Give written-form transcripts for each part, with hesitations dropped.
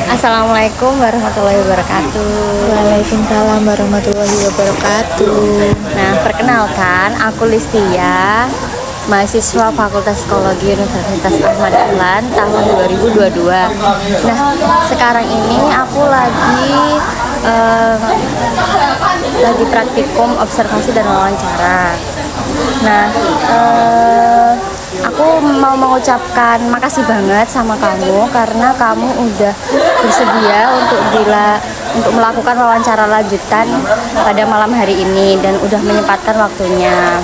Assalamualaikum warahmatullahi wabarakatuh. Waalaikumsalam warahmatullahi wabarakatuh. Nah, perkenalkan, aku Listia, mahasiswa Fakultas Psikologi Universitas Ahmad Dahlan tahun 2022. Nah, sekarang ini aku lagi praktikum observasi dan wawancara. Nah, aku mau mengucapkan makasih banget sama kamu karena kamu udah bersedia untuk melakukan wawancara lanjutan pada malam hari ini dan udah menyempatkan waktunya.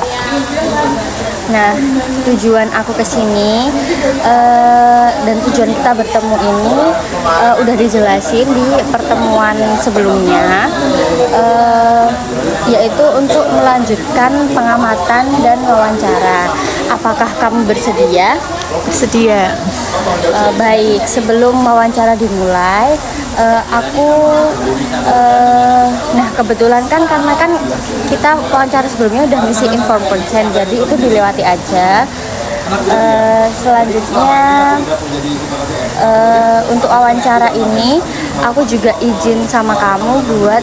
Nah, tujuan aku kesini dan tujuan kita bertemu ini udah dijelasin di pertemuan sebelumnya, yaitu untuk melanjutkan pengamatan dan wawancara. Apakah kamu bersedia? Bersedia. Baik, sebelum wawancara dimulai, nah kebetulan karena kita wawancara sebelumnya udah ngisi inform consent, jadi itu dilewati aja. Selanjutnya untuk wawancara ini aku juga izin sama kamu buat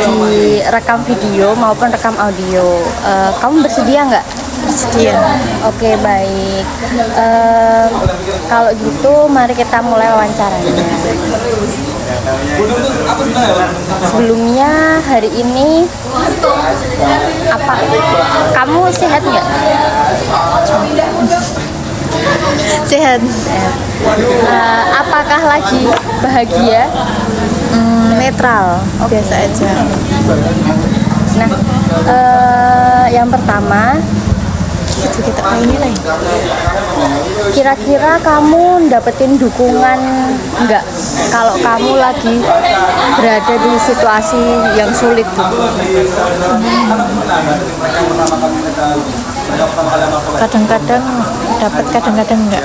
direkam video maupun rekam audio. Kamu bersedia nggak? Bersedia. Oke, baik. Kalau gitu mari kita mulai wawancaranya. Sebelumnya hari ini kamu sehat nggak? Sehat. Apakah lagi bahagia? Netral. Biasa aja. Nah, yang pertama, Kita ini lah. kira-kira kamu dapetin dukungan nggak kalau kamu lagi berada di situasi yang sulit gitu? Kadang-kadang dapat, kadang-kadang enggak.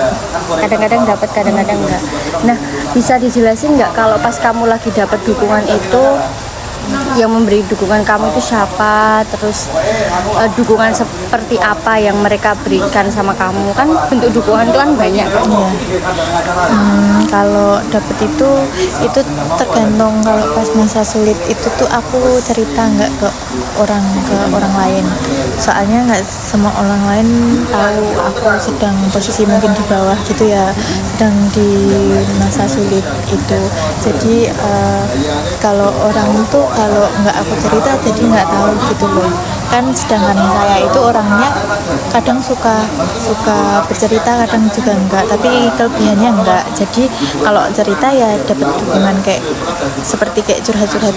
Kadang-kadang dapat, kadang-kadang enggak. Nah, bisa dijelasin nggak kalau pas kamu lagi dapat dukungan itu, yang memberi dukungan kamu itu siapa, terus dukungan seperti apa yang mereka berikan sama kamu? Kan bentuk dukungan itu kan banyak kan? Iya. Kalau dapet itu tergantung. Kalau pas masa sulit itu tuh aku cerita nggak ke orang lain. Soalnya nggak semua orang lain tahu aku sedang posisi mungkin di bawah gitu ya, sedang di masa sulit itu. Jadi kalau orang itu kalau nggak aku cerita jadi nggak tahu gitu loh. Kan sedangkan saya itu orangnya kadang suka bercerita, kadang juga enggak, tapi kelebihannya enggak. Jadi kalau cerita ya dapat dukungan seperti curhat-curhat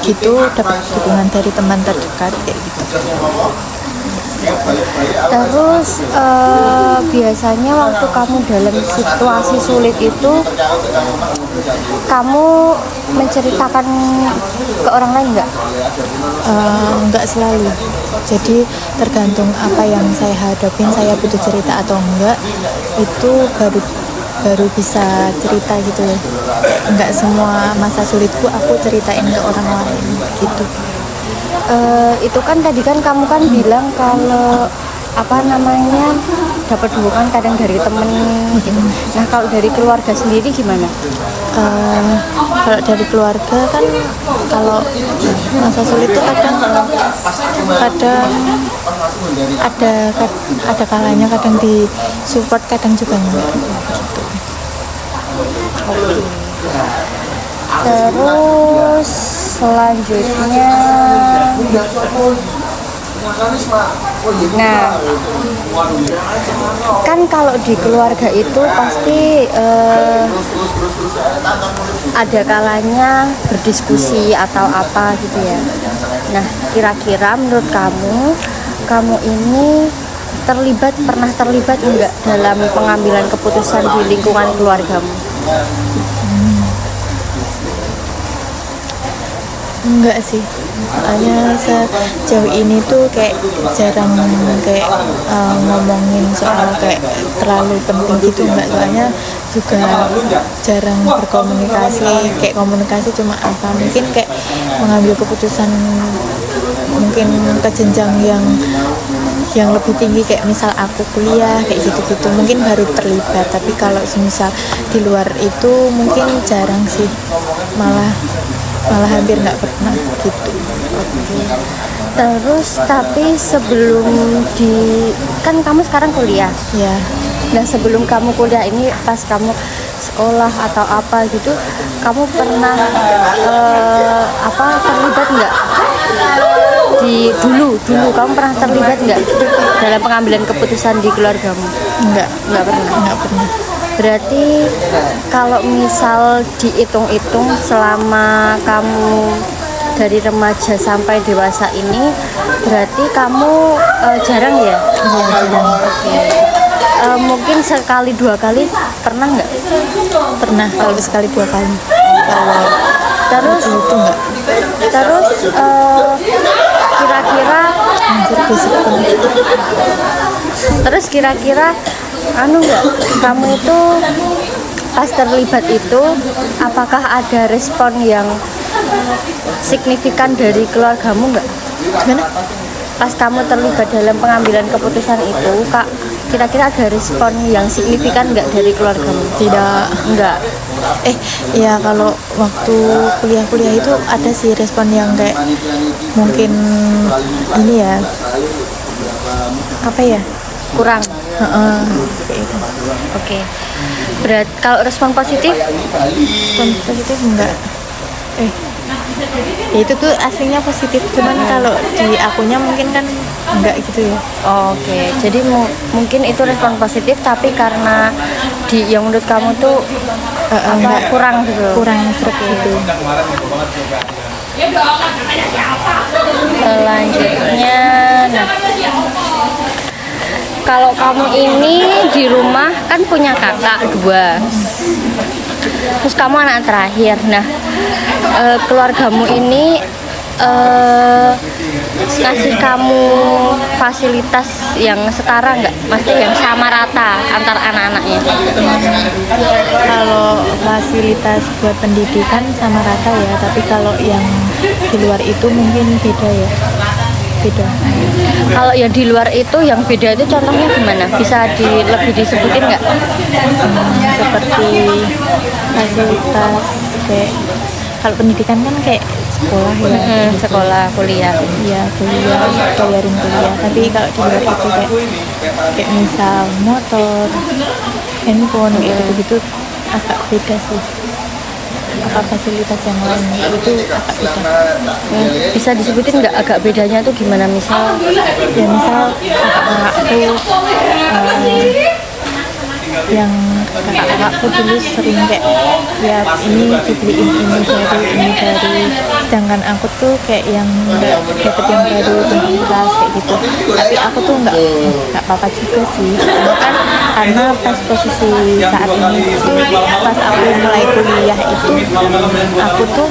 gitu dapat dukungan dari teman terdekat kayak gitu. Terus biasanya waktu kamu dalam situasi sulit itu, kamu menceritakan ke orang lain nggak? Enggak selalu. Jadi tergantung apa yang saya hadapin, saya butuh cerita atau enggak, itu baru bisa cerita gitu. Enggak semua masa sulitku aku ceritain ke orang lain gitu. Itu kan tadi kan kamu kan bilang kalau dapat dukungan kadang dari temen gitu. Nah, kalau dari keluarga sendiri gimana? Kalau dari keluarga kan, kalau masa sulit itu kadang ada kalanya kadang di support, kadang juga enggak gitu. Terus selanjutnya, nah, kan kalau di keluarga itu pasti ada kalanya berdiskusi atau apa gitu ya. Nah, kira-kira menurut kamu ini pernah terlibat enggak dalam pengambilan keputusan di lingkungan keluargamu? Enggak sih, soalnya sejauh ini tuh jarang ngomongin soal terlalu penting gitu, enggak. Soalnya juga jarang berkomunikasi, komunikasi cuma mungkin mengambil keputusan mungkin ke jenjang yang yang lebih tinggi kayak misal aku kuliah kayak gitu-gitu mungkin baru terlibat, tapi kalau misal di luar itu mungkin jarang sih, malah hampir nggak pernah gitu. Terus tapi sebelum kan kamu sekarang kuliah. Ya, Nah sebelum kamu kuliah ini pas kamu sekolah atau apa gitu, kamu pernah terlibat nggak dulu kamu pernah terlibat nggak dalam pengambilan keputusan di keluargamu? nggak pernah. Berarti kalau misal dihitung-hitung selama kamu dari remaja sampai dewasa ini, berarti kamu jarang ya? Jarang. Oke. Mungkin sekali dua kali pernah nggak? Pernah, kalau sekali 2 kali. Kalau Terus itu enggak. terus kira-kira Anjir bisik banget. terus kira-kira nggak, kamu itu pas terlibat itu apakah ada respon yang signifikan dari keluargamu nggak? Gimana? Pas kamu terlibat dalam pengambilan keputusan itu, Kak, kira-kira ada respon yang signifikan nggak dari keluargamu? Tidak. Enggak. Ya kalau waktu kuliah itu ada sih respon yang kayak mungkin ini ya, apa ya, Kurang. kayak itu. Oke. Berat kalau respon positif Positif enggak. Ya itu tuh aslinya positif, cuman kalau di akunya mungkin kan enggak gitu ya. Oke, jadi mungkin itu respon positif, tapi karena yang menurut kamu tuh Enggak, kurang gitu. kurang seret gitu. Selanjutnya, nah, kalau kamu ini di rumah kan punya kakak 2, terus kamu anak terakhir. Nah, keluargamu ini ngasih kamu fasilitas yang setara nggak? Maksudnya yang sama rata antar anak-anaknya? Kalau fasilitas buat pendidikan sama rata ya, tapi kalau yang di luar itu mungkin beda ya. Beda. Kalau yang di luar itu, yang beda itu contohnya gimana? Bisa lebih disebutin nggak? Seperti fasilitas kayak kalau pendidikan kan kayak sekolah ya, Sekolah, kuliah. ya kuliah, bayarin kuliah. Tapi kalau di luar itu kayak misal motor, handphone gitu agak beda sih. Apa fasilitas yang lain itu agak beda. Bisa disebutin nggak agak bedanya tuh gimana? Misal Ya misal kakak-kakakku yang kakak-kakakku dulu sering kayak ya ini dibeliin ini baru, sedangkan aku tuh kayak yang nggak dapet yang baru tentang kelas kayak gitu. Tapi aku tuh nggak apa-apa juga sih, karena pas posisi saat ini pas aku mulai kuliah itu aku tuh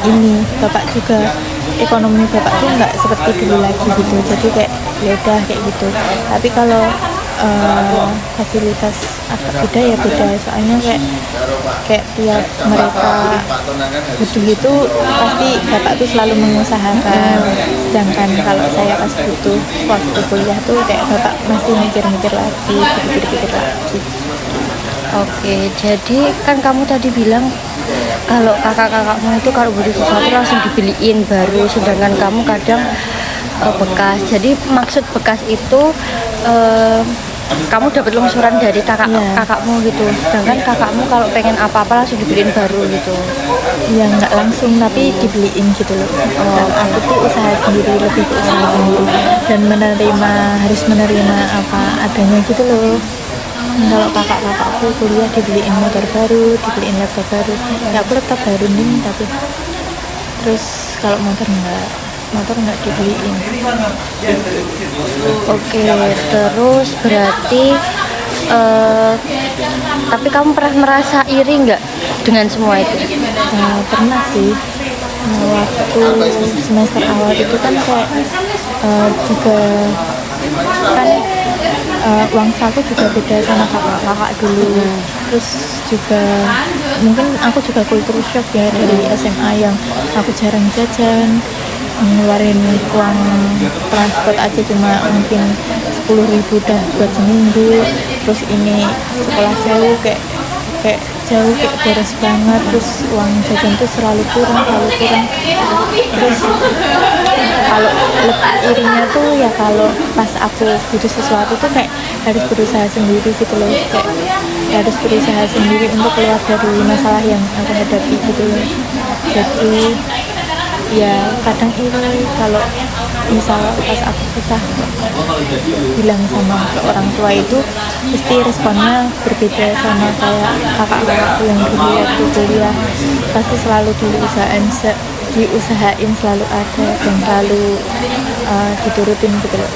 ini bapak juga, ekonomi bapak tuh nggak seperti dulu lagi gitu, jadi kayak ya udah kayak gitu. Tapi kalau fasilitas agak beda ya beda, soalnya kayak tiap mereka butuh itu pasti bapak tuh selalu mengusahakan, sedangkan kalau saya pas butuh waktu kuliah tuh kayak bapak masih mikir-mikir lagi, pikir-pikir lagi. Oke, jadi kan kamu tadi bilang kalau kakak-kakakmu itu kalau butuh sesuatu langsung dibeliin baru, sedangkan kamu kadang bekas. Jadi maksud bekas itu kamu dapat lungsuran dari kakakmu gitu, sedangkan kakakmu kalau pengen apa-apa langsung dibeliin baru gitu. Ya nggak langsung tapi dibeliin gitu loh. Dan aku tuh usaha sendiri, lebih ke usaha sendiri dan harus menerima apa adanya gitu loh. Kalau kakak-kakakku kuliah dibeliin motor baru, dibeliin laptop baru. Ya aku laptop baru nih, tapi terus kalau motor nggak dibeliin. Oke, terus berarti tapi kamu pernah merasa iri nggak dengan semua itu? Pernah sih. Waktu semester awal itu kan kayak juga kan uang saku juga beda sama kakak-kakak dulu. Terus juga mungkin aku juga culture shock ya dari SMA yang aku jarang jajan. ngeluarin uang transport aja cuma mungkin 10.000 udah buat seminggu. Terus ini sekolah jauh kayak jauh kayak boros banget, terus uang jajan tuh selalu kurang. Terus kalau lebih irinya tuh ya kalau pas aku butuh sesuatu tuh kayak harus berusaha sendiri gitu loh, kayak harus berusaha sendiri untuk keluar dari masalah yang aku hadapi gitu loh. Jadi ya kadang iri kalau misal pas aku susah bilang sama ke orang tua itu pasti responnya berbeda sama kayak kakak-kakakku yang dulu waktu kuliah, pasti selalu diusahain selalu ada dan selalu diturutin gitu loh.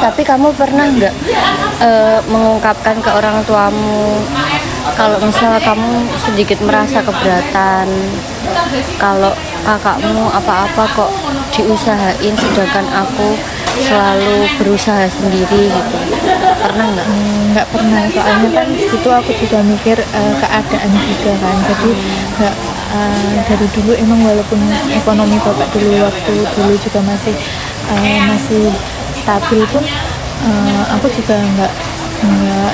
Tapi kamu pernah nggak mengungkapkan ke orang tuamu kalau misalnya kamu sedikit merasa keberatan kalau kakakmu apa-apa kok diusahain sedangkan aku selalu berusaha sendiri gitu? Pernah nggak? Nggak pernah, soalnya kan itu aku juga mikir keadaan juga kan, jadi nggak dari dulu emang walaupun ekonomi bapak dulu waktu dulu juga masih stabil pun aku juga nggak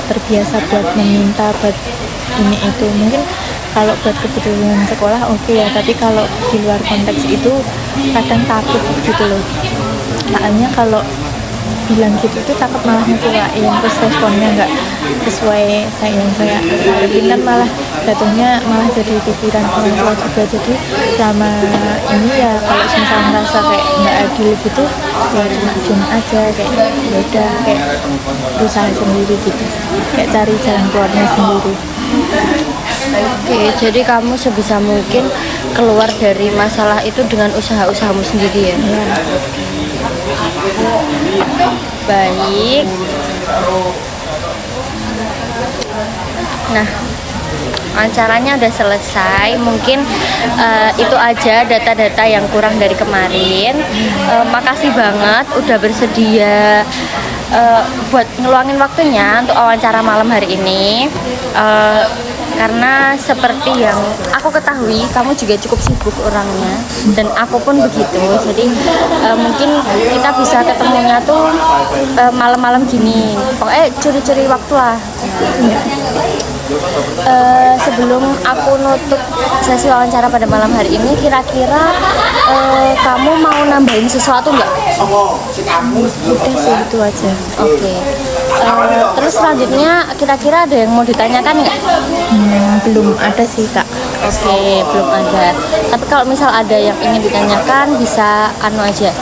terbiasa buat meminta buat ini itu. Mungkin kalau buat kebutuhan sekolah oke ya, tapi kalau di luar konteks itu kadang takut gitu loh. Soalnya kalau bilang gitu tuh takut malah ngecewain, terus responnya nggak sesuai yang saya harapin, kan malah jatuhnya malah jadi pikiran orang tua juga. Jadi selama ini ya kalau misalnya merasa kayak nggak adil gitu ya cuma diem aja, kayak ya udah kayak berusaha sendiri gitu, kayak cari jalan keluarnya sendiri. Oke, jadi kamu sebisa mungkin keluar dari masalah itu dengan usaha-usahamu sendiri ya? Baik. Nah, wawancaranya udah selesai. Mungkin itu aja data-data yang kurang dari kemarin. Makasih banget udah bersedia buat ngeluangin waktunya untuk wawancara malam hari ini. Karena seperti yang aku ketahui, kamu juga cukup sibuk orangnya, dan aku pun begitu. Jadi mungkin kita bisa ketemunya tuh malam-malam gini, pokoknya curi-curi waktu lah. Sebelum aku nutup sesi wawancara pada malam hari ini, kira-kira kamu mau nambahin sesuatu nggak? Udah sih itu aja. Oke. Terus selanjutnya kira-kira ada yang mau ditanyakan nggak? Belum ada sih kak. Oke, belum ada. Tapi kalau misal ada yang ingin ditanyakan bisa anu aja.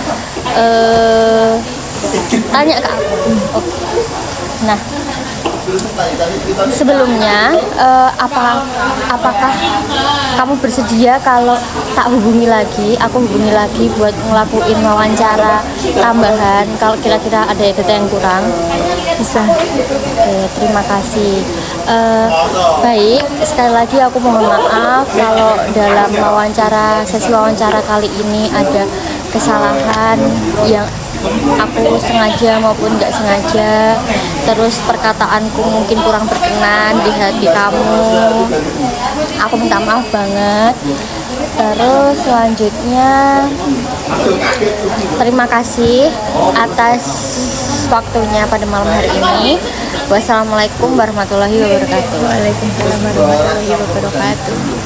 Tanya kak. Oke. Nah, sebelumnya apakah kamu bersedia kalau tak hubungi lagi, aku hubungi lagi buat ngelakuin wawancara tambahan kalau kira-kira ada data yang kurang? Bisa. Oke, terima kasih. Baik, sekali lagi aku mohon maaf kalau dalam sesi wawancara kali ini ada kesalahan yang aku sengaja maupun nggak sengaja, terus perkataanku mungkin kurang berkenan di hati kamu, aku minta maaf banget. Terus selanjutnya terima kasih atas waktunya pada malam hari ini. Wassalamualaikum warahmatullahi wabarakatuh. Waalaikumsalam warahmatullahi wabarakatuh.